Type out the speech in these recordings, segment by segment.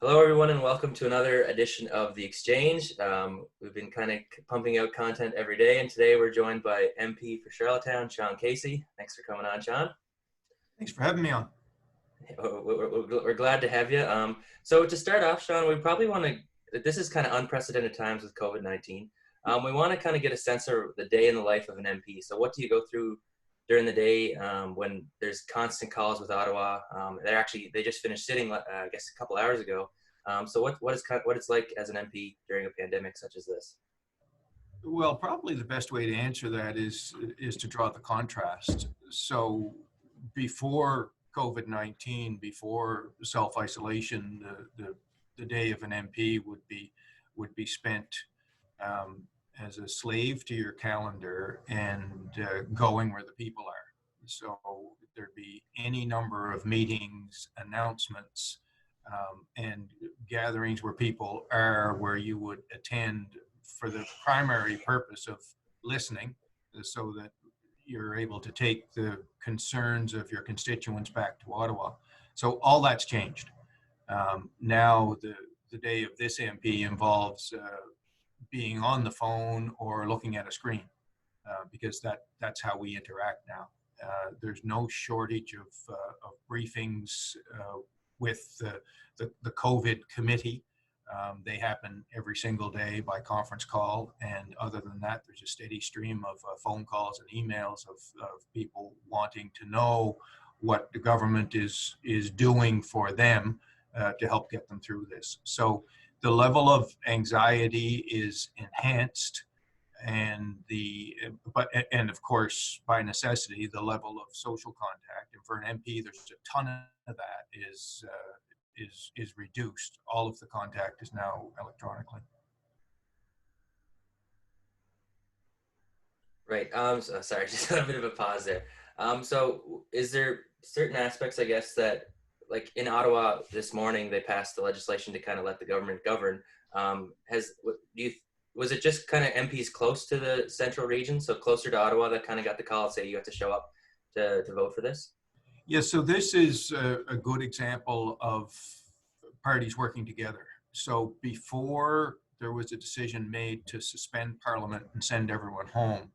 Hello, everyone, and welcome to another edition of The Exchange. We've been kind of pumping out content every day, and today we're joined by MP for Charlottetown, Sean Casey. Thanks for coming on, Sean. Thanks for having me on. We're glad to have you. So to start off, Sean, we probably want to, this is kind of unprecedented times with COVID-19. We want to kind of get a sense of the day in the life of an MP. So what do you go through during the day when there's constant calls with Ottawa? They just finished sitting, I guess, a couple hours ago. So what it's like as an MP during a pandemic such as this? Well, probably the best way to answer that is to draw the contrast. So before COVID-19, before self-isolation, the day of an MP would be spent as a slave to your calendar and going where the people are. So there'd be any number of meetings, announcements, and gatherings where people are, where you would attend for the primary purpose of listening, so that you're able to take the concerns of your constituents back to Ottawa. So all that's changed. Now the day of this MP involves being on the phone or looking at a screen, because that's how we interact now. There's no shortage of briefings with the COVID committee. They happen every single day by conference call, and other than that, there's a steady stream of phone calls and emails of people wanting to know what the government is doing for them to help get them through this. So the level of anxiety is enhanced, and and of course, by necessity, the level of social contact. And for an MP, there's a ton of that is reduced. All of the contact is now electronically. Right. So, sorry, just a bit of a pause there. So is there certain aspects, I guess, that like in Ottawa this morning, they passed the legislation to kind of let the government govern. Was it just kind of MPs close to the central region, so closer to Ottawa, that kind of got the call, say you have to show up to vote for this? Yeah, so this is a good example of parties working together. So before there was a decision made to suspend Parliament and send everyone home,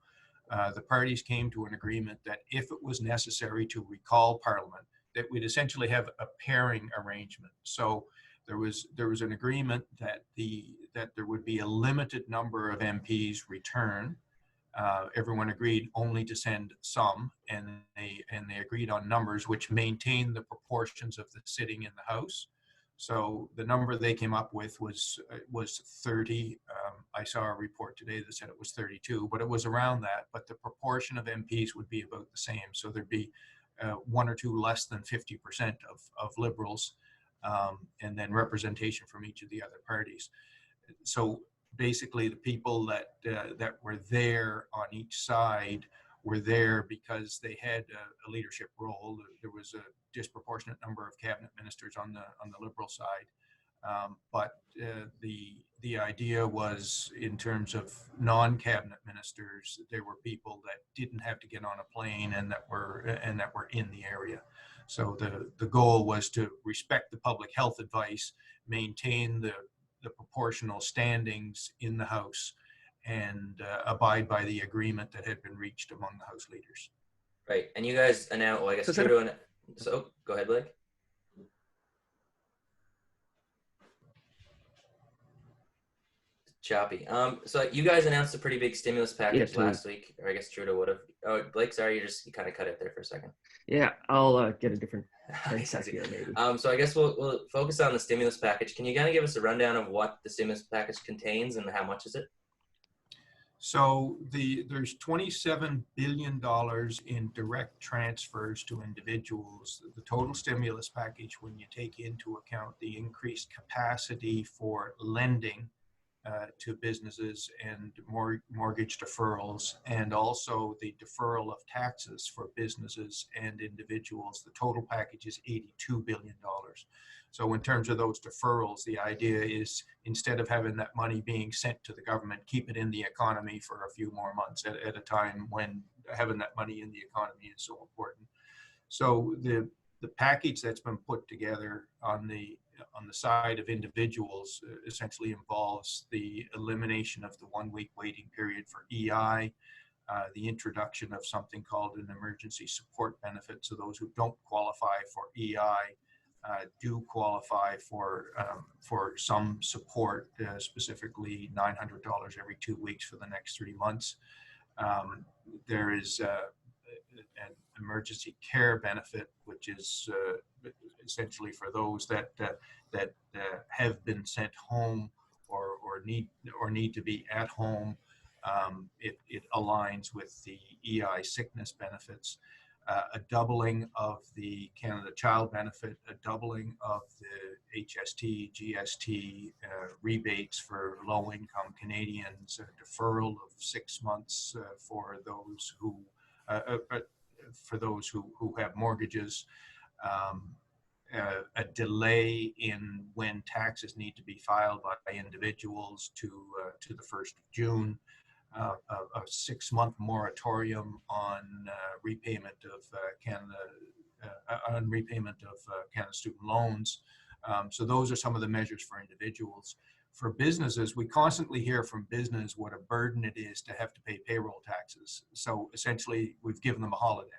the parties came to an agreement that if it was necessary to recall Parliament, that we'd essentially have a pairing arrangement. So there was an agreement that there would be a limited number of MPs return. Everyone agreed only to send some, and they agreed on numbers which maintained the proportions of the sitting in the House. So the number they came up with was 30. I saw a report today that said it was 32, but it was around that. But the proportion of MPs would be about the same. So there'd be one or two less than 50% of Liberals, and then representation from each of the other parties. So basically, the people that were there on each side were there because they had a leadership role. There was a disproportionate number of cabinet ministers on the Liberal side, but the idea was, in terms of non-cabinet ministers, there were people that didn't have to get on a plane and that were in the area. So the goal was to respect the public health advice, maintain the proportional standings in the House, and abide by the agreement that had been reached among the House leaders. Right, and you guys announced. Well, I guess Trudeau. So go ahead, Blake. Choppy. So you guys announced a pretty big stimulus package last week, or I guess Trudeau would have. Oh, Blake, sorry, you kind of cut it there for a second. Yeah, I'll get a different here maybe. So I guess we'll focus on the stimulus package. Can you kind of give us a rundown of what the stimulus package contains and how much is it? So there's $27 billion in direct transfers to individuals. The total stimulus package, when you take into account the increased capacity for lending to businesses and mortgage deferrals, and also the deferral of taxes for businesses and individuals, the total package is $82 billion. So in terms of those deferrals, the idea is, instead of having that money being sent to the government, keep it in the economy for a few more months at a time when having that money in the economy is so important. So the package that's been put together on the side of individuals essentially involves the elimination of the 1 week waiting period for EI, the introduction of something called an emergency support benefit. So those who don't qualify for EI do qualify for some support, specifically $900 every 2 weeks for the next 3 months. There is an emergency care benefit, which is essentially for those that have been sent home or need to be at home. It aligns with the EI sickness benefits, a doubling of the Canada Child Benefit, a doubling of the HST, GST rebates for low-income Canadians, a deferral of 6 months for those who have mortgages, a delay in when taxes need to be filed by individuals to the 1st of June, a 6-month moratorium on repayment of Canada student loans. So those are some of the measures for individuals. For businesses, we constantly hear from business what a burden it is to have to pay payroll taxes. So essentially, we've given them a holiday.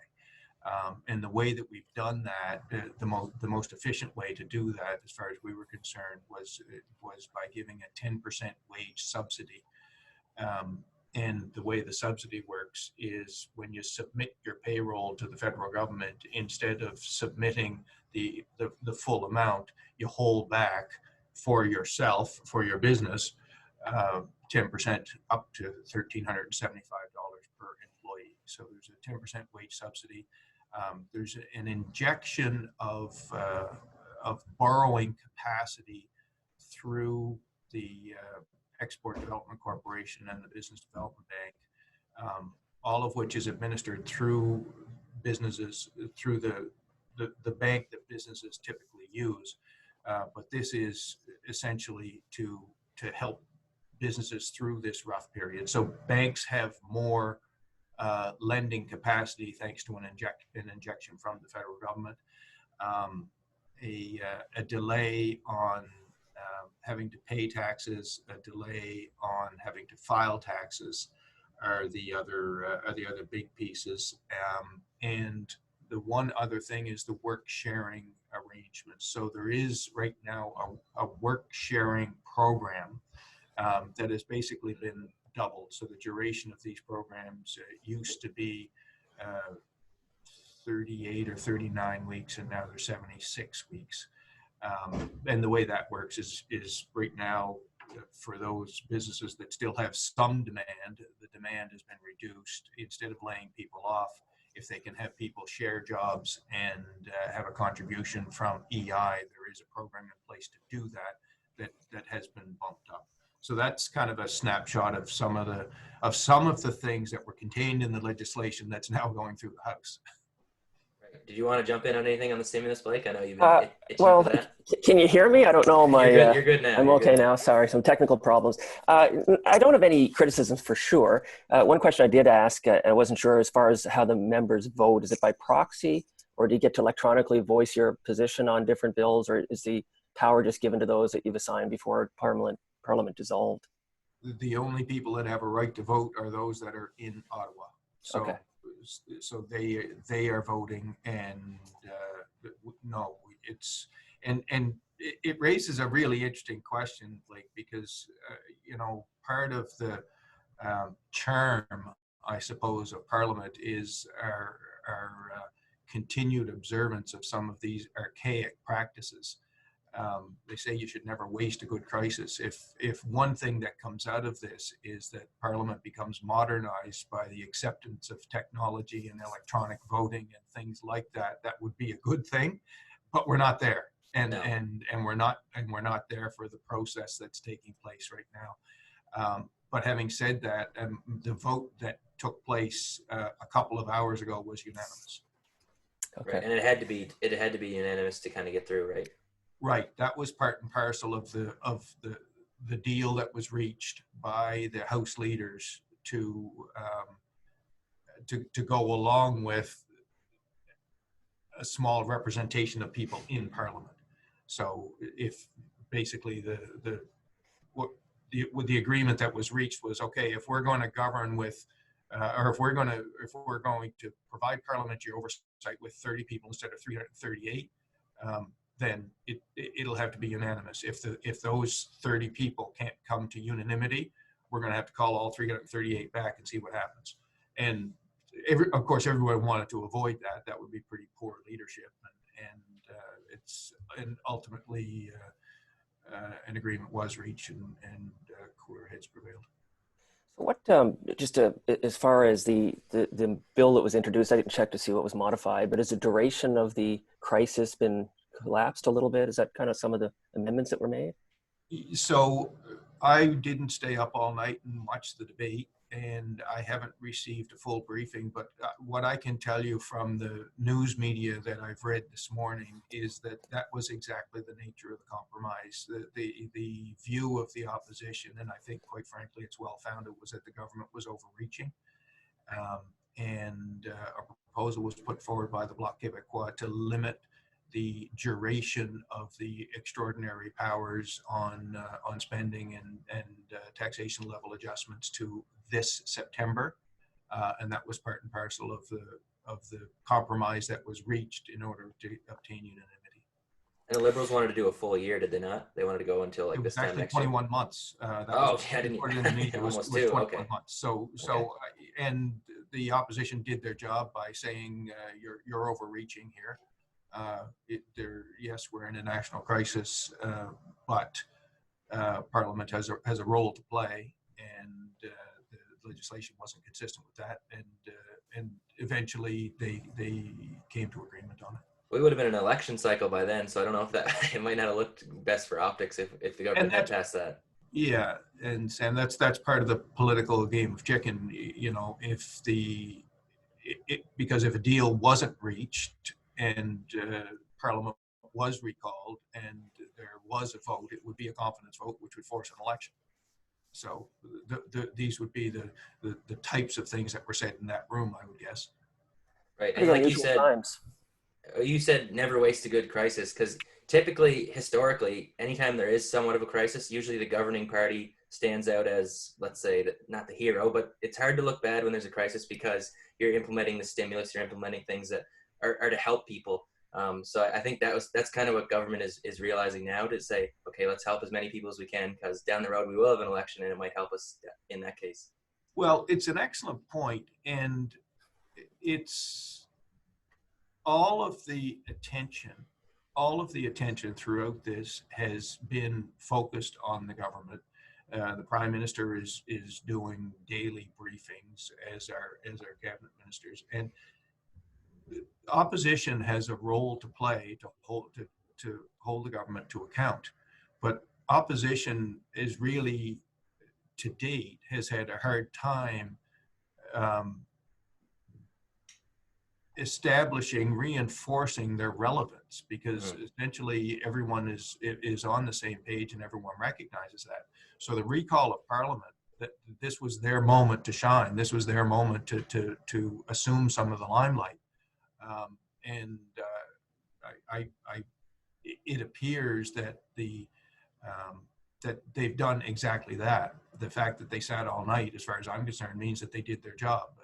And the way that we've done that, the most efficient way to do that, as far as we were concerned, was by giving a 10% wage subsidy. And the way the subsidy works is when you submit your payroll to the federal government, instead of submitting the full amount, you hold back for yourself, for your business, 10% up to $1,375 per employee. So there's a 10% wage subsidy. There's an injection of borrowing capacity through the Export Development Corporation and the Business Development Bank, all of which is administered through businesses, through the bank that businesses typically use. But this is essentially to help businesses through this rough period. So banks have more lending capacity thanks to an injection from the federal government. A delay on having to pay taxes, a delay on having to file taxes are the other big pieces. And the one other thing is the work sharing arrangements. So there is right now a work sharing program that has basically been doubled. So the duration of these programs used to be 38 or 39 weeks, and now they're 76 weeks. And the way that works is right now, for those businesses that still have some demand, the demand has been reduced. Instead of laying people off, if they can have people share jobs and have a contribution from EI, there is a program in place to do that has been bumped up. So that's kind of a snapshot of some of the things that were contained in the legislation that's now going through the House. Right. Did you want to jump in on anything on the stimulus, Blake? I know you've been itching for that. Can you hear me? I don't know. You're good now. I'm okay now. Sorry, some technical problems. I don't have any criticisms for sure. One question I did ask, I wasn't sure as far as how the members vote. Is it by proxy, or do you get to electronically voice your position on different bills, or is the power just given to those that you've assigned before Parliament dissolved? The only people that have a right to vote are those that are in Ottawa. So, okay. So they are voting, and no, it's and it raises a really interesting question, Blake, because part of the charm, I suppose, of Parliament is our continued observance of some of these archaic practices. They say you should never waste a good crisis. If one thing that comes out of this is that Parliament becomes modernized by the acceptance of technology and electronic voting and things like that, that would be a good thing. But we're not there, and we're not there for the process that's taking place right now. But having said that, the vote that took place a couple of hours ago was unanimous. Okay. Right. And it had to be unanimous to kind of get through, right? Right, that was part and parcel of the deal that was reached by the House leaders to go along with a small representation of people in Parliament. So if basically the agreement that was reached was, okay, if we're going to govern with, or if we're going to provide parliamentary oversight with 30 people instead of 338, then it'll have to be unanimous. If those 30 people can't come to unanimity, we're going to have to call all 338 back and see what happens. And of course, everyone wanted to avoid that. That would be pretty poor leadership, and ultimately an agreement was reached, and cooler heads prevailed. So what, as far as the bill that was introduced, I didn't check to see what was modified, but has the duration of the crisis been collapsed a little bit? Is that kind of some of the amendments that were made? So I didn't stay up all night and watch the debate, and I haven't received a full briefing, but what I can tell you from the news media that I've read this morning is that was exactly the nature of the compromise. The view of the opposition, and I think quite frankly it's well-founded, was that the government was overreaching. And a proposal was put forward by the Bloc Québécois to limit the duration of the extraordinary powers on spending and taxation level adjustments to this September, and that was part and parcel of the compromise that was reached in order to obtain unanimity. And the Liberals wanted to do a full year, did they not? They wanted to go until like this time next year. 21 months. I didn't. Almost 2. Okay. Months. So and the opposition did their job by saying you're overreaching here. Yes, we're in a national crisis, but Parliament has a role to play, and the legislation wasn't consistent with that, and eventually they came to agreement on it. We would have been in an election cycle by then, so I don't know if that it might not have looked best for optics if the government had passed that. Yeah, and that's part of the political game of chicken. You know, because if a deal wasn't reached and Parliament was recalled and there was a vote, it would be a confidence vote, which would force an election. So these would be the types of things that were said in that room, I would guess. Right, and like you said, never waste a good crisis, because typically, historically, anytime there is somewhat of a crisis, usually the governing party stands out as, let's say, not the hero, but it's hard to look bad when there's a crisis because you're implementing the stimulus, you're implementing things that are to help people. So I think that's kind of what government is realizing now, to say, okay, let's help as many people as we can, because down the road we will have an election and it might help us in that case. Well, it's an excellent point, and it's all of the attention throughout this has been focused on the government. The Prime Minister is doing daily briefings, as are cabinet ministers, and the opposition has a role to play to hold the government to account. But opposition is really, to date, has had a hard time reinforcing their relevance, because essentially everyone is on the same page and everyone recognizes that. So the recall of Parliament, that this was their moment to shine. This was their moment to assume some of the limelight. It appears that that they've done exactly that. The fact that they sat all night, as far as I'm concerned, means that they did their job.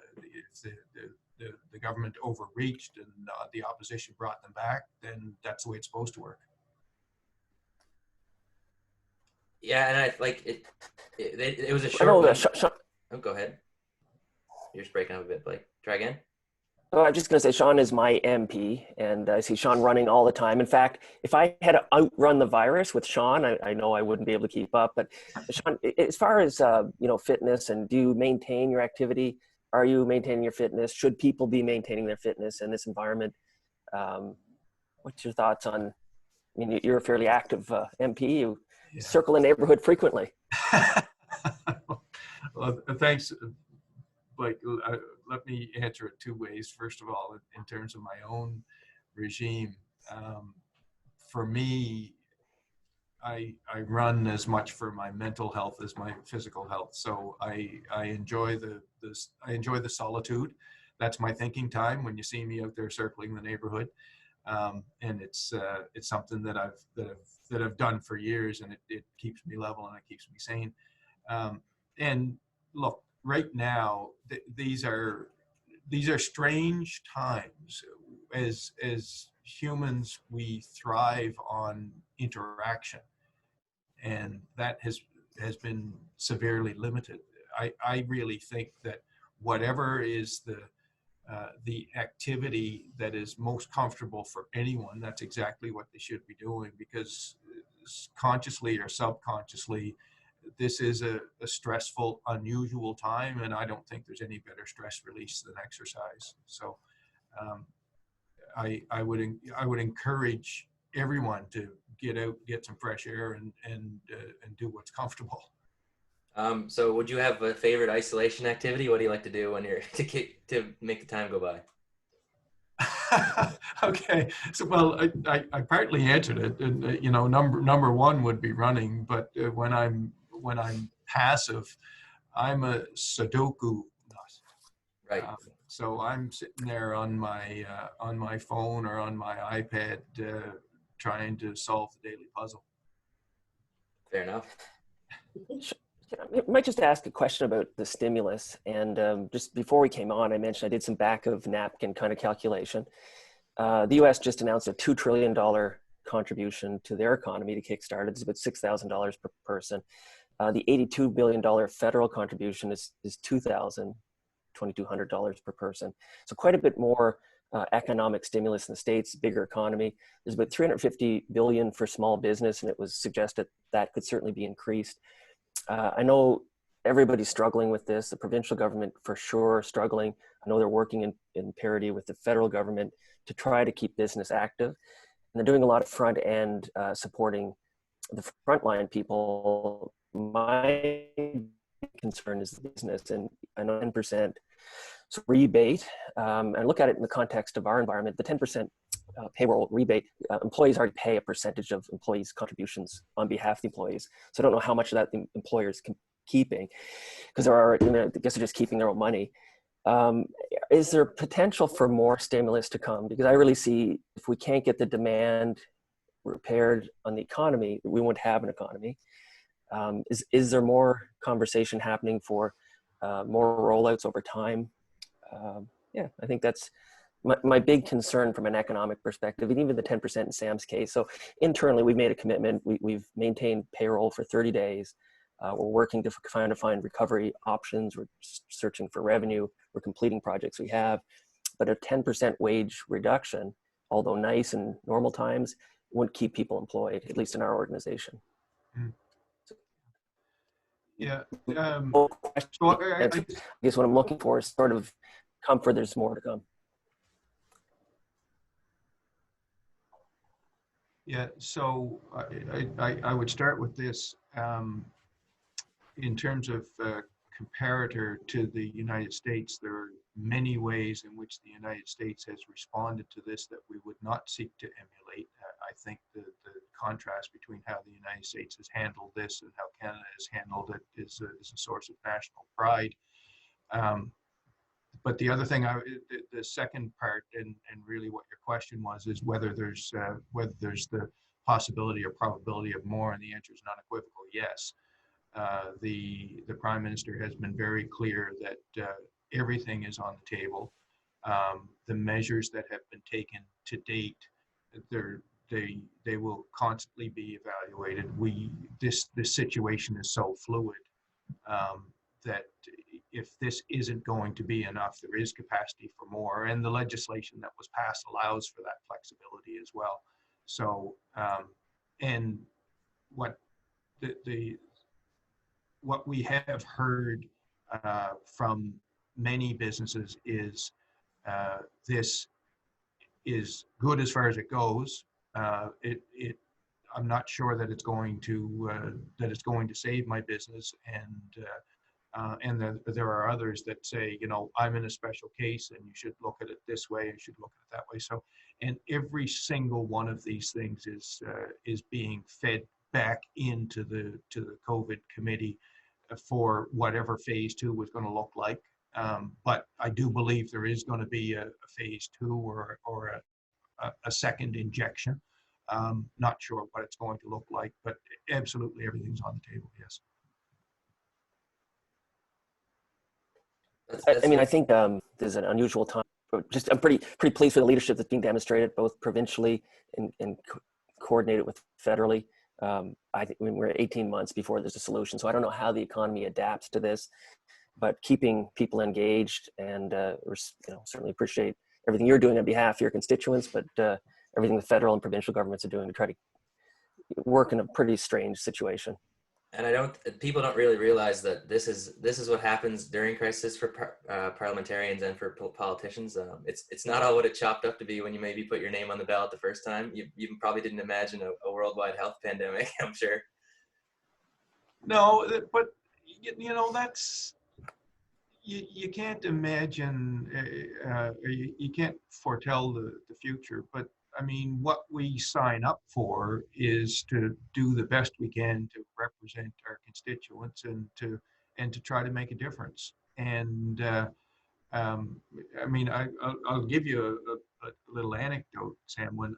If the government overreached and the opposition brought them back, then that's the way it's supposed to work. Yeah, and I like it. It was a short one. Oh, go ahead. You're just breaking up a bit, Blake. Try again. Oh, I'm just going to say Sean is my MP, and I see Sean running all the time. In fact, if I had to outrun the virus with Sean, I know I wouldn't be able to keep up. But Sean, as far as fitness, and do you maintain your activity? Are you maintaining your fitness? Should people be maintaining their fitness in this environment? What's your thoughts on? I mean, you're a fairly active MP. You circle the neighborhood frequently. Well, thanks, Blake. Let me answer it two ways. First of all, in terms of my own regime, for me, I run as much for my mental health as my physical health. So I enjoy the solitude. That's my thinking time when you see me out there circling the neighborhood. And it's something that I've done for years, and it keeps me level and it keeps me sane. And look, right now, these are strange times. As humans, we thrive on interaction, and that has been severely limited. I really think that whatever is the activity that is most comfortable for anyone, that's exactly what they should be doing, because consciously or subconsciously, this is a stressful, unusual time, and I don't think there's any better stress release than exercise. So I would encourage everyone to get out, get some fresh air, and do what's comfortable. So would you have a favorite isolation activity? What do you like to do when you're to make the time go by? Okay, so well, I partly answered it, and number one would be running, but when I'm passive, I'm a Sudoku nut. Right. So I'm sitting there on my phone or on my iPad trying to solve the daily puzzle. Fair enough. I might just ask a question about the stimulus. And just before we came on, I mentioned I did some back of napkin kind of calculation. The U.S. just announced a $2 trillion contribution to their economy to kickstart it. It's about $6,000 per person. The $82 billion federal contribution is $2,200 per person. So quite a bit more economic stimulus in the States, bigger economy. There's about $350 billion for small business, and it was suggested that could certainly be increased. I know everybody's struggling with this. The provincial government for sure struggling. I know they're working in parity with the federal government to try to keep business active. And they're doing a lot of front end supporting the frontline people. My concern is the business, and I know 10% rebate. And look at it in the context of our environment. The 10% payroll rebate, employees already pay a percentage of employees' contributions on behalf of the employees. So I don't know how much of that the employers can keeping, because I guess they're just keeping their own money. Is there potential for more stimulus to come? Because I really see if we can't get the demand repaired on the economy, we won't have an economy. Is there more conversation happening for more rollouts over time? Yeah, I think that's my big concern from an economic perspective, and even the 10% in Sam's case. So internally, we've made a commitment. We've maintained payroll for 30 days. We're working to find recovery options. We're searching for revenue. We're completing projects we have. But a 10% wage reduction, although nice in normal times, wouldn't keep people employed, at least in our organization. Yeah. I guess what I'm looking for is sort of comfort there's more to come. Yeah, so I would start with this. In terms of comparator to the United States, there are many ways in which the United States has responded to this that we would not seek to emulate. I think the contrast between how the United States has handled this and how Canada has handled it is a source of national pride. But the other thing, the second part, and really what your question was, is whether there's the possibility or probability of more, and the answer is unequivocal yes. The Prime Minister has been very clear that everything is on the table. The measures that have been taken to date, they will constantly be evaluated. This situation is so fluid that if this isn't going to be enough, there is capacity for more, and the legislation that was passed allows for that flexibility as well. So, and what we have heard from many businesses is this is good as far as it goes. I'm not sure that it's going to save my business, and there are others that say, I'm in a special case, and you should look at it this way, and you should look at it that way. So, and every single one of these things is being fed back into the COVID committee for whatever phase 2 was going to look like. But I do believe there is going to be a phase 2 or a second injection. Not sure what it's going to look like, but absolutely everything's on the table. Yes. I mean, I think there's an unusual time. Just I'm pretty pleased with the leadership that's being demonstrated both provincially and coordinated with federally. I think we're 18 months before there's a solution, so I don't know how the economy adapts to this, but keeping people engaged and certainly appreciate everything you're doing on behalf of your constituents, but everything the federal and provincial governments are doing to try to work in a pretty strange situation. And people don't really realize that this is what happens during crisis for parliamentarians and for politicians. It's not all what it chopped up to be when you maybe put your name on the ballot the first time. You probably didn't imagine a worldwide health pandemic, I'm sure. No, but that's, you can't imagine, you can't foretell the future, but I mean, what we sign up for is to do the best we can to represent our constituents and to try to make a difference. And I mean, I'll give you a little anecdote, Sam. When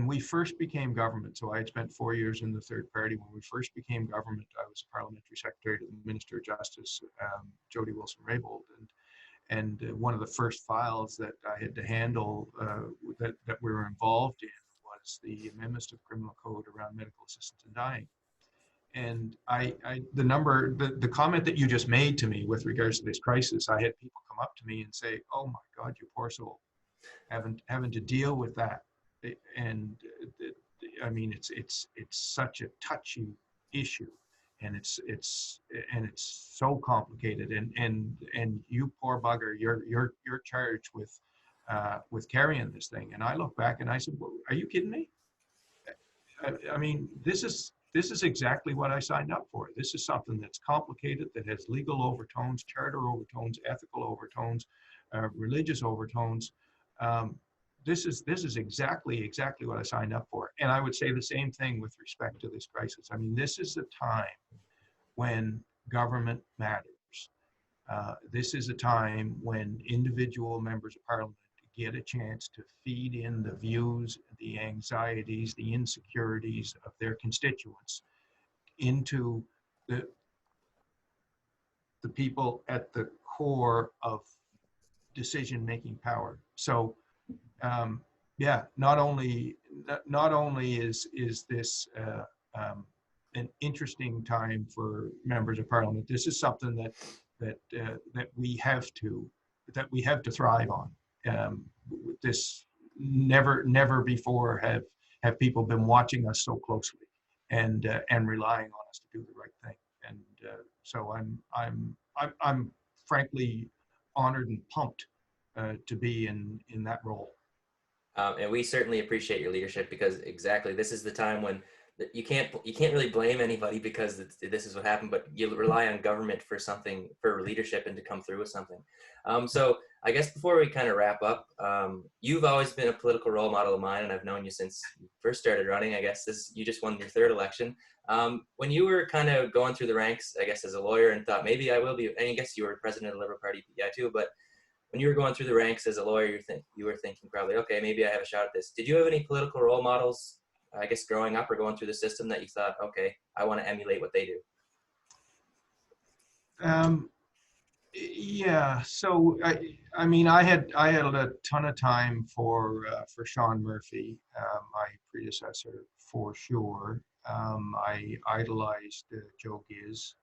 we first became government, so I had spent 4 years in the third party. When we first became government, I was parliamentary secretary to the Minister of Justice, Jody Wilson-Raybould, and one of the first files that I had to handle that we were involved in was the amendments to the criminal code around medical assistance in dying. And the comment that you just made to me with regards to this crisis, I had people come up to me and say, "Oh my God, you poor soul, having to deal with that." And I mean, it's such a touchy issue. And it's so complicated, and you poor bugger, you're charged with carrying this thing. And I look back and I said, well, are you kidding me? I mean, this is exactly what I signed up for. This is something that's complicated, that has legal overtones, charter overtones, ethical overtones, religious overtones. This is exactly what I signed up for. And I would say the same thing with respect to this crisis. I mean, this is the time when government matters. This is a time when individual members of parliament get a chance to feed in the views, the anxieties, the insecurities of their constituents into the people at the core of decision-making power. So yeah, not only is this an interesting time for members of parliament, this is something that we have to thrive on. This never before have people been watching us so closely and relying on us to do the right thing. And so I'm frankly honored and pumped to be in that role. And we certainly appreciate your leadership, because exactly this is the time when you can't really blame anybody because this is what happened, but you rely on government for leadership and to come through with something. So I guess before we kind of wrap up, you've always been a political role model of mine, and I've known you since you first started running. I guess you just won your third election. When you were kind of going through the ranks, I guess as a lawyer, and thought maybe I will be, and I guess you were president of the Liberal Party, yeah, too, but when you were going through the ranks as a lawyer, you were thinking probably, okay, maybe I have a shot at this. Did you have any political role models, I guess, growing up or going through the system that you thought, okay, I want to emulate what they do? Yeah. So I mean, I had a ton of time for Sean Murphy, my predecessor, for sure. I idolized Joe Giz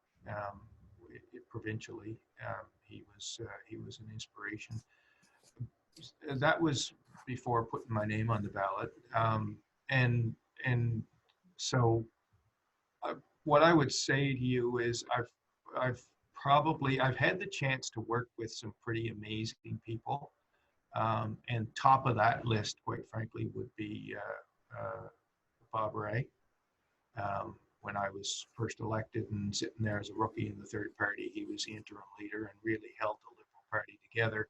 provincially. He was an inspiration. That was before putting my name on the ballot. And so what I would say to you is I've had the chance to work with some pretty amazing people. And top of that list, quite frankly, would be Bob Rae. When I was first elected and sitting there as a rookie in the third party, he was the interim leader and really held the Liberal Party together.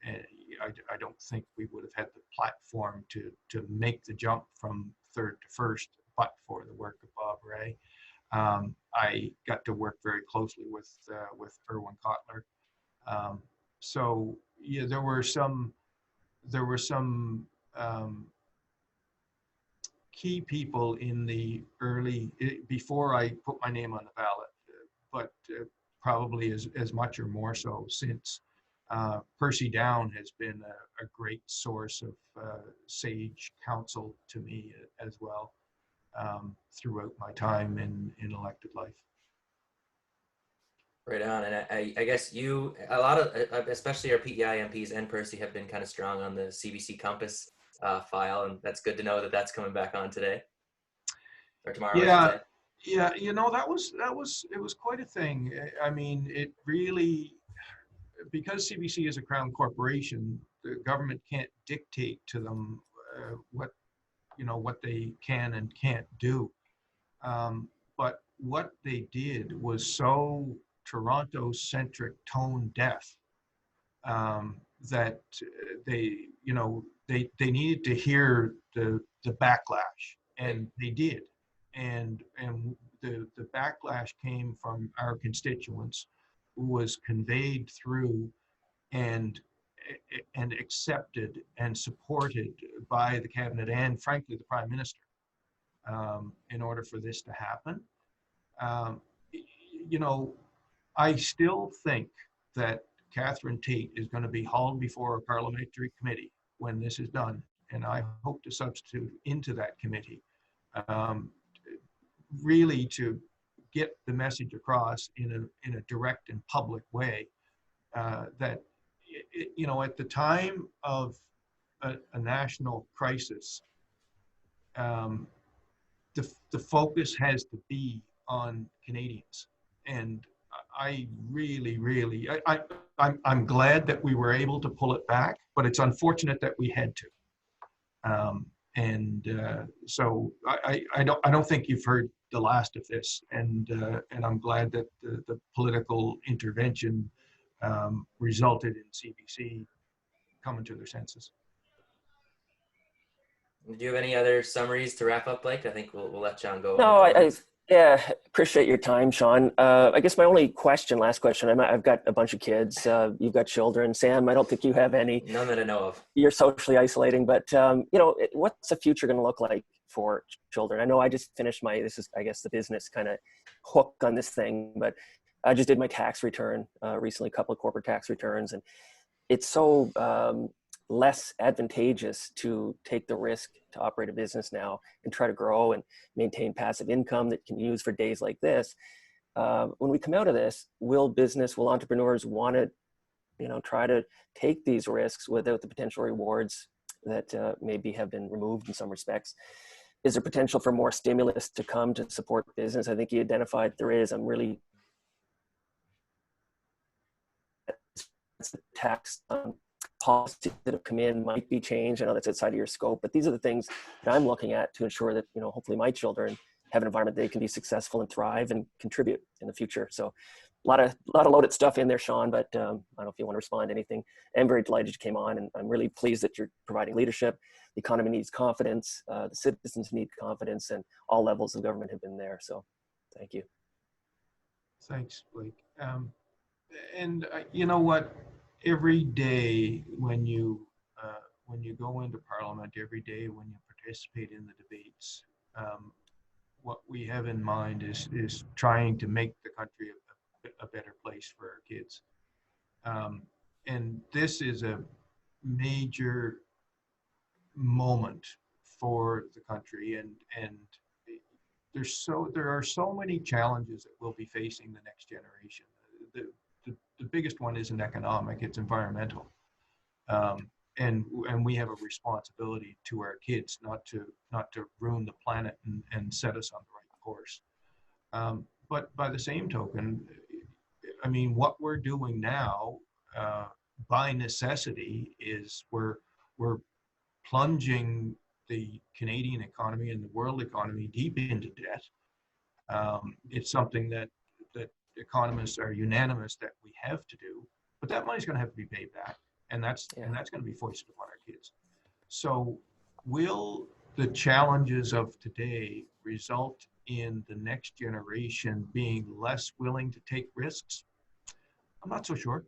And I don't think we would have had the platform to make the jump from third to first, but for the work of Bob Rae. I got to work very closely with Erwin Kotler. So yeah, there were some key people in the early, before I put my name on the ballot, but probably as much or more so since. Percy Down has been a great source of sage counsel to me as well, throughout my time in elected life. Right on. And I guess a lot of, especially our PEI MPs and Percy have been kind of strong on the CBC Compass file. And that's good to know that that's coming back on today or tomorrow, I should Yeah, say. yeah, it was quite a thing. I mean, it really, because CBC is a crown corporation, the government can't dictate to them what they can and can't do. But what they did was so Toronto-centric, tone deaf, that they needed to hear the backlash, and they did, and the backlash came from our constituents, who was conveyed through and accepted and supported by the cabinet and frankly the prime minister, in order for this to happen. Um, I still think that Catherine Tate is going to be hauled before a parliamentary committee when this is done, and I hope to substitute into that committee, um, really to get the message across in a direct and public way, that at the time of a national crisis, um, the focus has to be on Canadians. And I really, really, I'm glad that we were able to pull it back, but it's unfortunate that we had to. So I don't think you've heard the last of this, and I'm glad that the political intervention resulted in CBC coming to their senses. Do you have any other summaries to wrap up, Blake? I think we'll let John go in a No, couple minutes. yeah, appreciate your time, Sean. I guess my only last question, I've got a bunch of kids. You've got children. Sam, I don't think you have any. None that I know of. You're socially isolating, but what's the future going to look like for children? I know I just finished this is, I guess, the business kind of hook on this thing, but I just did my tax return recently, a couple of corporate tax returns, and it's so less advantageous to take the risk to operate a business now and try to grow and maintain passive income that you can use for days like this. When we come out of this, will entrepreneurs want to, try to take these risks without the potential rewards that maybe have been removed in some respects? Is there potential for more stimulus to come to support business? I think you identified there is. I'm really tax policies that have come in might be changed. I know that's outside of your scope, but these are the things that I'm looking at to ensure that, hopefully my children have an environment they can be successful and thrive and contribute in the future. So a lot of loaded stuff in there, Sean, but I don't know if you want to respond to anything. I'm very delighted you came on, and I'm really pleased that you're providing leadership. The economy needs confidence. The citizens need confidence, and all levels of government have been there. So thank you. Thanks, Blake. And you know what? Every day when you go into Parliament, every day when you participate in the debates, what we have in mind is trying to make the country a better place for our kids. And this is a major moment for the country, and there are so many challenges that we'll be facing the next generation. The biggest one isn't economic, it's environmental. And we have a responsibility to our kids not to ruin the planet and set us on the right course. But by the same token, I mean, what we're doing now, by necessity, is we're plunging the Canadian economy and the world economy deep into debt. It's something that economists are unanimous that we have to do, but that money's going to have to be paid back, and that's going to be foisted upon our kids. So will the challenges of today result in the next generation being less willing to take risks? I'm not so sure.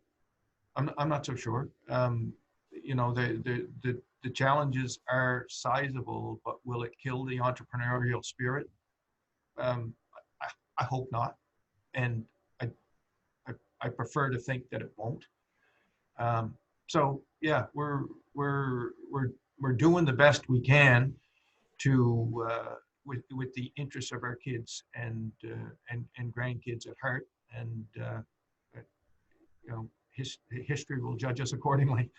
I'm not so sure. You know, the challenges are sizable, but will it kill the entrepreneurial spirit? I hope not, and I, I prefer to think that it won't. So yeah, we're doing the best we can to with the interests of our kids and grandkids at heart, and you know, history will judge us accordingly.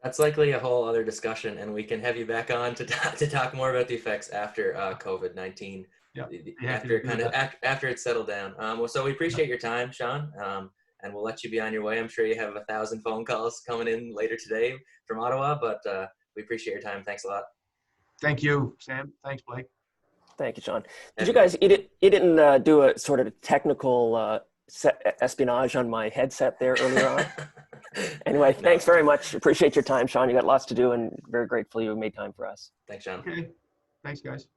That's likely a whole other discussion, and we can have you back on to talk more about the effects after COVID-19. Yeah, after it after it's settled down. Well, so we appreciate your time, Sean, and we'll let you be on your way. I'm sure you have 1,000 phone calls coming in later today from Ottawa, but we appreciate your time. Thanks a lot. Thank you, Sam. Thanks, Blake. Thank you, Sean. Did you guys, you didn't do a sort of technical espionage on my headset there earlier on? Anyway, thanks very much. Appreciate your time, Sean. You got lots to do, and very grateful you made time for us. Thanks, Sean. Okay. Thanks, guys.